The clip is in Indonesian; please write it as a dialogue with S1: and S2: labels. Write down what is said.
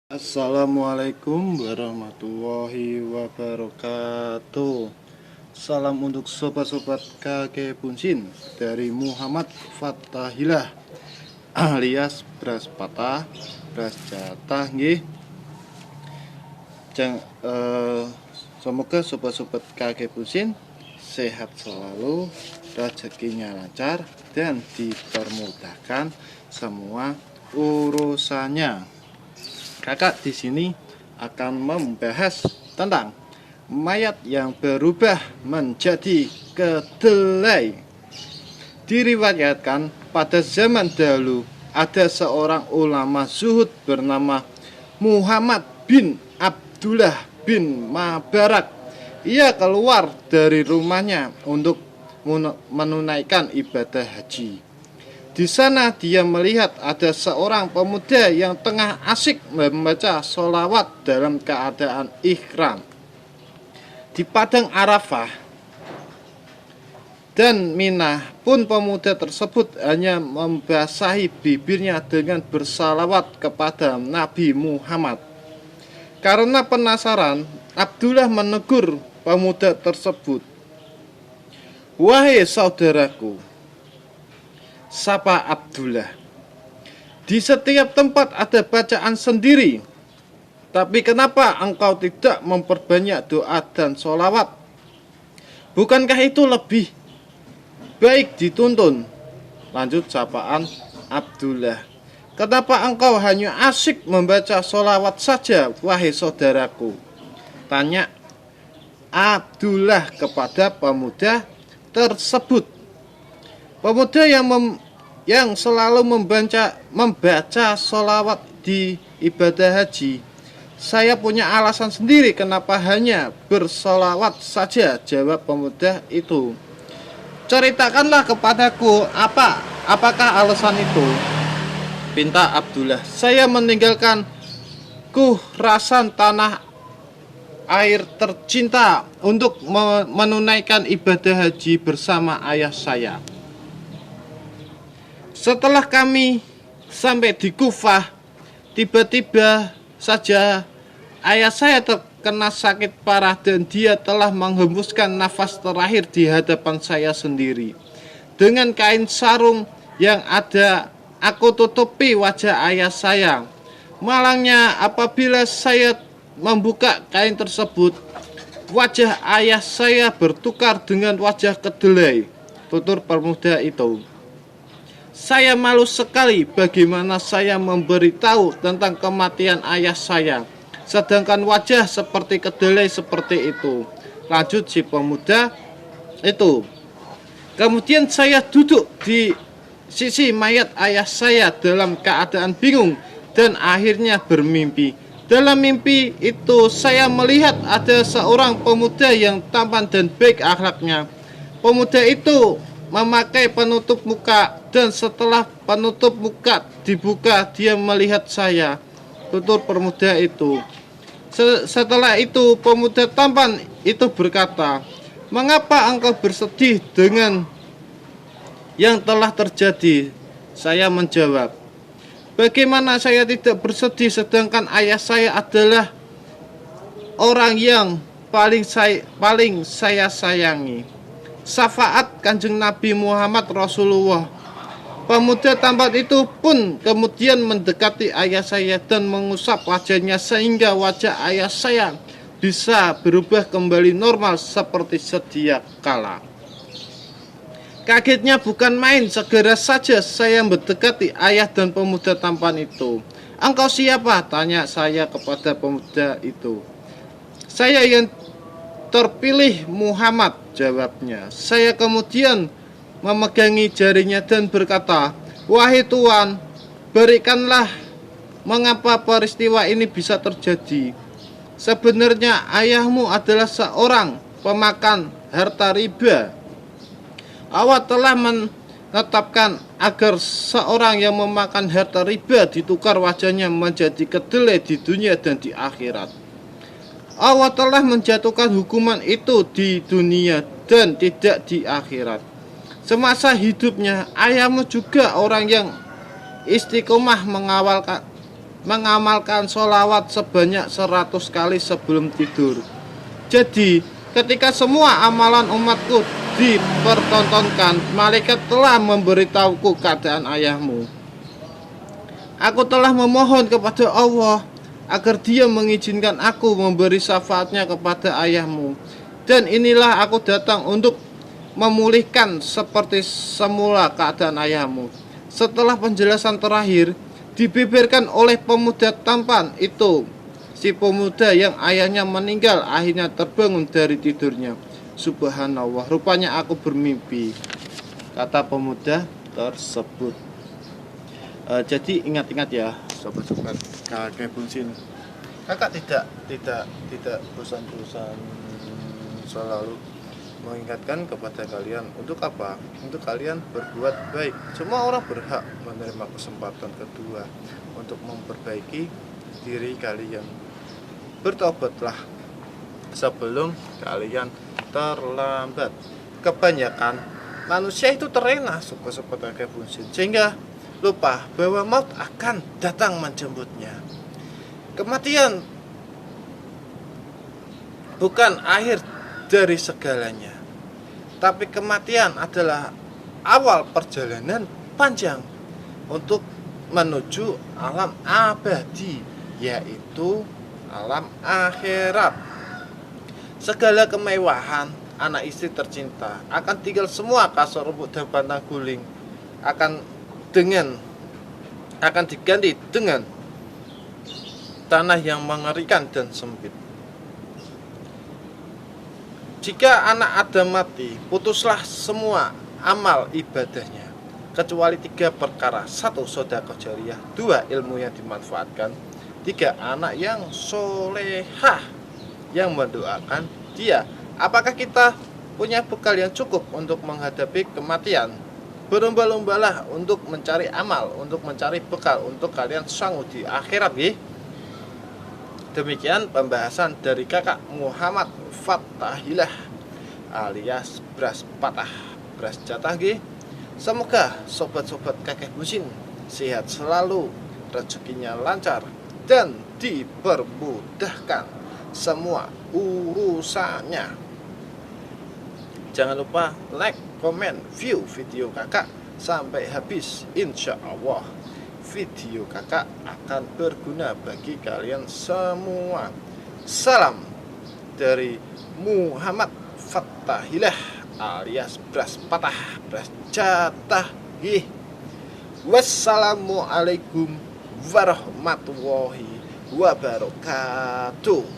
S1: Assalamualaikum warahmatullahi wabarakatuh. Salam untuk sobat-sobat kakek Punsin dari Muhammad Fathahilah alias Bras Patah, Bras Jatah nggih. Semoga sobat-sobat kakek Punsin sehat selalu, rezekinya lancar dan dipermudahkan semua urusannya. Kakak di sini akan membahas tentang mayat yang berubah menjadi kedelai. Diriwayatkan pada zaman dahulu ada seorang ulama zuhud bernama Muhammad bin Abdullah bin Mabarak. Ia keluar dari rumahnya untuk menunaikan ibadah haji. Di sana dia melihat ada seorang pemuda yang tengah asik membaca sholawat dalam keadaan ihram. Di padang Arafah dan Minah pun pemuda tersebut hanya membasahi bibirnya dengan bersalawat kepada Nabi Muhammad. Karena penasaran, Abdullah menegur pemuda tersebut. "Wahai saudaraku," sapa Abdullah, "di setiap tempat ada bacaan sendiri. Tapi kenapa engkau tidak memperbanyak doa dan sholawat? Bukankah itu lebih baik dituntun?" Lanjut sapaan Abdullah, "Kenapa engkau hanya asyik membaca sholawat saja, wahai saudaraku?" tanya Abdullah kepada pemuda tersebut. Pemuda yang selalu membaca sholawat di ibadah haji, "Saya punya alasan sendiri kenapa hanya bersolawat saja," jawab pemuda itu. "Ceritakanlah kepadaku apakah alasan itu?" pinta Abdullah. "Saya meninggalkan kurasan tanah air tercinta untuk menunaikan ibadah haji bersama ayah saya. Setelah kami sampai di Kufah, tiba-tiba saja ayah saya terkena sakit parah dan dia telah menghembuskan nafas terakhir di hadapan saya sendiri. Dengan kain sarung yang ada, aku tutupi wajah ayah saya. Malangnya apabila saya membuka kain tersebut, wajah ayah saya bertukar dengan wajah kedelai," tutur pemuda itu. "Saya malu sekali bagaimana saya memberitahu tentang kematian ayah saya, sedangkan wajah seperti kedelai seperti itu," lanjut si pemuda itu. "Kemudian saya duduk di sisi mayat ayah saya dalam keadaan bingung dan akhirnya bermimpi. Dalam mimpi itu saya melihat ada seorang pemuda yang tampan dan baik akhlaknya. Pemuda itu memakai penutup muka dan setelah penutup muka dibuka dia melihat saya," tutur pemuda itu. Setelah itu pemuda tampan itu berkata, "Mengapa engkau bersedih dengan yang telah terjadi?" Saya menjawab, "Bagaimana saya tidak bersedih sedangkan ayah saya adalah orang yang paling saya sayangi. Syafaat Kanjeng Nabi Muhammad Rasulullah." Pemuda tampan itu pun kemudian mendekati ayah saya dan mengusap wajahnya sehingga wajah ayah saya bisa berubah kembali normal seperti sedia kala. Kagetnya bukan main, segera saja saya mendekati ayah dan pemuda tampan itu. "Engkau siapa?" tanya saya kepada pemuda itu. "Saya yang terpilih Muhammad," jawabnya. Saya kemudian memegangi jarinya dan berkata, "Wahai Tuan, berikanlah mengapa peristiwa ini bisa terjadi. Sebenarnya ayahmu adalah seorang pemakan harta riba. Allah telah menetapkan agar seorang yang memakan harta riba ditukar wajahnya menjadi kedelai di dunia dan di akhirat. Allah telah menjatuhkan hukuman itu di dunia dan tidak di akhirat. Semasa hidupnya ayahmu juga orang yang istiqomah mengamalkan sholawat sebanyak 100 kali sebelum tidur. Jadi, ketika semua amalan umatku dipertontonkan, malaikat telah memberitahuku keadaan ayahmu. Aku telah memohon kepada Allah agar Dia mengizinkan aku memberi syafaatnya kepada ayahmu. Dan inilah aku datang untuk memulihkan seperti semula keadaan ayahmu. Setelah penjelasan terakhir dibeberkan oleh pemuda tampan itu, si pemuda yang ayahnya meninggal akhirnya terbangun dari tidurnya. Subhanallah, rupanya aku bermimpi, kata pemuda tersebut. Jadi ingat-ingat ya, sobat-sobat kakek bunsin. Kakak tidak bosan-bosan selalu mengingatkan kepada kalian untuk apa? Untuk kalian berbuat baik. Semua orang berhak menerima kesempatan kedua untuk memperbaiki diri kalian. Bertobatlah sebelum kalian terlambat. Kebanyakan manusia itu terlena sobat-sobat kakek bunsin, sehingga lupa bahwa maut akan datang menjemputnya. Kematian bukan akhir dari segalanya, tapi kematian adalah awal perjalanan panjang untuk menuju alam abadi, yaitu alam akhirat. Segala kemewahan anak istri tercinta akan tinggal semua, kasur rumput dan batang guling akan diganti dengan tanah yang mengerikan dan sempit. Jika anak Adam mati, putuslah semua amal ibadahnya, kecuali 3 perkara: 1. Sedekah jariyah, 2. Ilmu yang dimanfaatkan, 3. Anak yang solehah yang mendoakan dia. Apakah kita punya bekal yang cukup untuk menghadapi kematian? Berlomba-lombalah untuk mencari amal, untuk mencari bekal untuk kalian sanggup di akhirat, nggih. Demikian pembahasan dari kakak Muhammad Fattahilah alias Bras Patah Bras Jatah, nggih. Semoga sobat-sobat kakek busin sehat selalu, rezekinya lancar dan dipermudahkan semua urusannya. Jangan lupa like, komen, view video kakak sampai habis. Insya Allah video kakak akan berguna bagi kalian semua. Salam dari Muhammad Fattahilah alias Bras Patah Bras Jatah. Wassalamualaikum warahmatullahi wabarakatuh.